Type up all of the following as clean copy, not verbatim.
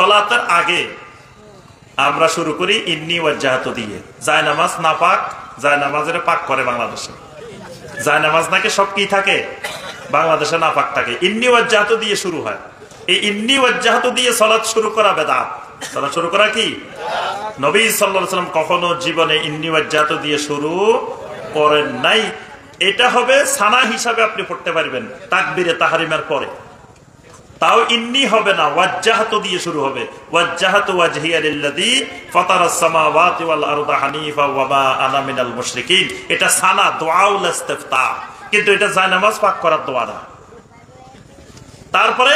সালাতের আগে আমরা শুরু করি ইন্নী ওয়াজ্জাহাতু দিয়ে। জায়নামাজ নাপাক, জায়নামাজের পাক করে বাংলাদেশে। জায়নামাজ নাকি সব কি থাকে বাংলাদেশে নাপাক থাকে। ইন্নী ওয়াজ্জাহাতু দিয়ে শুরু হয়। এই ইন্নী ওয়াজ্জাহাতু দিয়ে সালাত শুরু করা বেদাত। সালাত শুরু করা কি? নবী সাল্লাল্লাহু আলাইহি ওয়াসাল্লাম কখনো জীবনে ইন্নী ওয়াজ্জাহাতু দিয়ে শুরু করেন নাই। এটা হবে সানা হিসাবে আপনি পড়তে পারবেন তাকবীরে তাহরিমের পরে, তাও ইন্নী হবে না, ওয়াজ্জাহাতু দিয়ে শুরু হবে। ওয়াজ্জাহাতু ওয়াজহিয়া লিল্লাযী ফাতারাস সামাওয়াতি ওয়াল আরদা হানিফা ওয়া মা আনা মিনাল মুশরিকিন। এটা সানা, দুআউল ইস্তিফতা, কিন্তু এটা জায়নামাজ পাক করার দোয়া না। তারপরে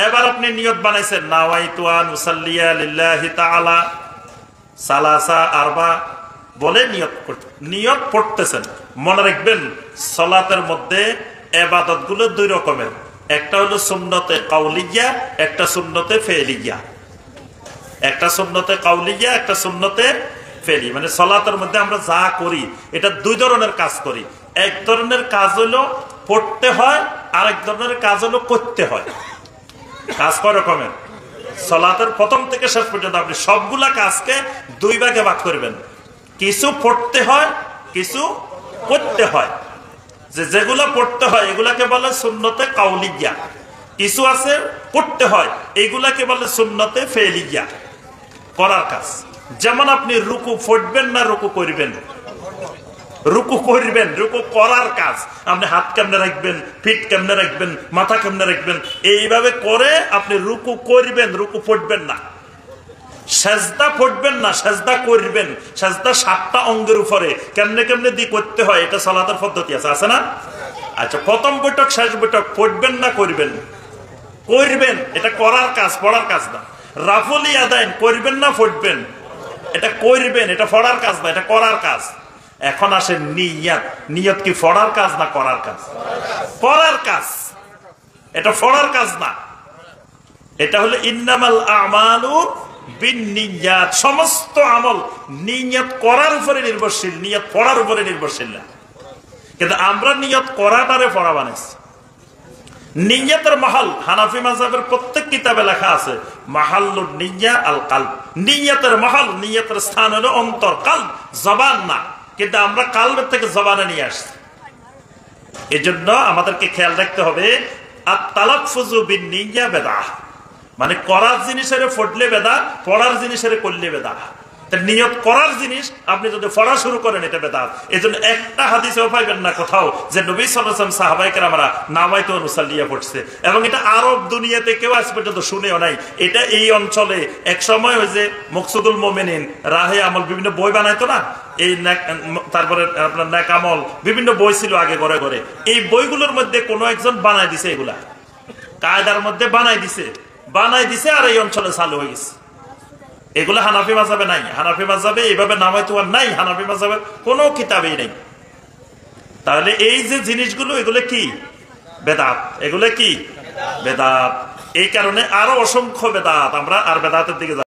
এবার আপনি নিয়ত বানাইছেন নাওয়াইতু আন উসাল্লিয়া লিল্লাহি তাআলা সালাসা আরবা বলে নিয়ত পড়তেছেন। মনে রাখবেন সালাতের মধ্যে ইবাদতগুলো দুই রকমের, একটা হলো সুন্নতে কাউলিয়া, একটা সুন্নতে ফেলিয়া। একটা সুন্নতে কাউলিয়া, একটা সুন্নতে ফেলি। মানে সালাতের মধ্যে আমরা যা করি এটা দুই ধরনের কাজ করি। এক ধরনের কাজ হলো পড়তে হয়, আরেক ধরনের কাজ হলো করতে হয়। কাজ কয় রকমের? সালাতের প্রথম থেকে শেষ পর্যন্ত আপনি সবগুলা কাজকে দুই ভাগে ভাগ করবেন। কিছু পড়তে হয়, কিছু করতে হয়। যেগুলা পড়তে হয় এগুলাকে বলে সুন্নতে কাউলিয়া, কিছু আছে পড়তে হয় এগুলাকে বলে সুন্নতে ফেলিয়া, করার কাজ। যেমন আপনি রুকু পড়বেন না রুকু করবেন? রুকু করবেন, রুকু করার কাজ। আপনি হাত কেমনে রাখবেন, ফিট কেমনে রাখবেন, মাথা কেমনে রাখবেন, এইভাবে করে আপনি রুকু করবেন, রুকু পড়বেন না। সেজদা পড়বেন না, সেজদা করবেন। সেজদা 7টা অঙ্গের উপরে কেমনে কেমনে দিয়ে করতে হয়, এটা সালাতের পদ্ধতি আছে, আছে না? আচ্ছা, প্রথম বৈঠক শেষ বৈঠক পড়বেন না করবেন? করবেন, এটা করার কাজ, পড়ার কাজ না। রাফুলি আদায়ন করবেন না পড়বেন? এটা করবেন, এটা পড়ার কাজ না, এটা করার কাজ। এখন আসে নিয়ত। নিয়ত কি পড়ার কাজ না করার কাজ? করার কাজ, এটা পড়ার কাজ না। এটা হলো ইন্নামাল আমালু বিন্নিয়াত। সমস্ত আমল নিয়ত করার উপরে নির্ভরশীল, নিয়ত পড়ার উপরে নির্ভরশীল না। কিন্তু আমরা নিয়ত করাটারে পড়া বানাইছি। নিয়তের মাহাল হানাফি মাযহাবের প্রত্যেক কিতাবে লেখা আছে, মাহাল্লুন নিয়্যা আল কলব। নিয়তের মাহাল, নিয়তের স্থান হলো অন্তর, কলব, জবান না। কিন্তু আমরা কলবের থেকে জবানে নিয়ে আসছি। এজন্য আমাদেরকে খেয়াল রাখতে হবে আত-তালাফফুযু বিন-নিয়্যা বিদআহ। মানে করার জিনিসের পড়লে বেদাত, পড়ার জিনিসের করলে বেদাত। নিয়ত করার জিনিস আপনি যদি পড়া শুরু করেন এটা বেদাত। এজন্য একটা হাদিসেও পাইবেন না কোথাও যে নবী সাল্লাল্লাহু আলাইহি ওয়াসাল্লাম সাহাবায়ে কেরামরা নাওয়াইতু আন উসাল্লিয়া পড়ছে। এবং এটা আরব দুনিয়াতে কেউ আজ পর্যন্ত শুনেও নাই। এটা এই অঞ্চলে এক সময় ওই যে মকসুদুল মুমিনিন, রাহে আমল বিভিন্ন বই বানাইতো না, এই তারপরে আপনার নেক আমল বিভিন্ন বই ছিল আগে ঘরে ঘরে। এই বইগুলোর মধ্যে কোনো একজন বানাই দিছে, এগুলা কায়দার মধ্যে বানাই দিছে আর এই অঞ্চলে চালু হয়ে গেছে। এগুলো হানাফি মাযহাবে নাই। হানাফি মাযহাবে এইভাবে নামাইতু নাই, হানাফি মাযহাবের কোনো কিতাবেই নাই। তাহলে এই যে জিনিসগুলো এগুলো কি বেদাত, এগুলো কি বেদাত। এই কারণে আরো অসংখ্য বেদাত। আমরা আর বেদাতের দিকে